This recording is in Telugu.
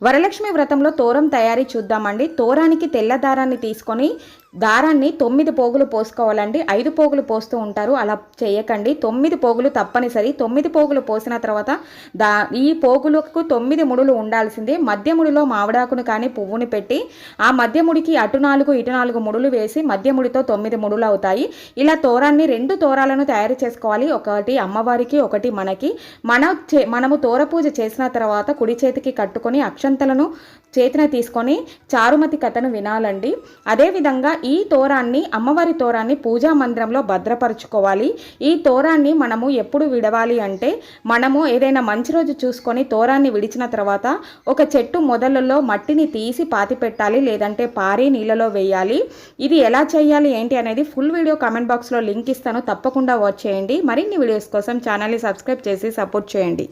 వరలక్ష్మి వ్రతంలో తోరం తయారీ చూద్దామండి. తోరానికి తెల్ల దారాన్ని తీసుకొని దారాన్ని 9 పోగులు పోసుకోవాలండి. 5 పోగులు పోస్తూ ఉంటారు, అలా చేయకండి. 9 పోగులు తప్పనిసరి. 9 పోగులు పోసిన తర్వాత ఈ పోగులకు 9 ముడులు ఉండాల్సిందే. మధ్య ముడిలో మామిడాకును కానీ పువ్వుని పెట్టి ఆ మధ్య ముడికి అటు 4 ఇటు 4 ముడులు వేసి మధ్య ముడితో 9 ముడులు అవుతాయి. ఇలా తోరాన్ని 2 తోరాలను తయారు చేసుకోవాలి. ఒకటి అమ్మవారికి, ఒకటి మనకి. మనము తోర పూజ చేసిన తర్వాత కుడి చేతికి కట్టుకొని అక్షంతలను చేతిన తీసుకొని చారుమతి కథను వినాలండి. అదేవిధంగా ఈ తోరాన్ని, అమ్మవారి తోరాన్ని పూజా మందిరంలో భద్రపరుచుకోవాలి. ఈ తోరాన్ని మనము ఎప్పుడు విడవాలి అంటే, మనము ఏదైనా మంచి రోజు చూసుకొని తోరాన్ని విడిచిన తర్వాత ఒక చెట్టు మొదలలో మట్టిని తీసి పాతి పెట్టాలి, లేదంటే పారి నీళ్ళలో వేయాలి. ఇది ఎలా చేయాలి ఏంటి అనేది ఫుల్ వీడియో కామెంట్ బాక్స్లో లింక్ ఇస్తాను, తప్పకుండా వాచ్ చేయండి. మరిన్ని వీడియోస్ కోసం ఛానల్ని సబ్స్క్రైబ్ చేసి సపోర్ట్ చేయండి.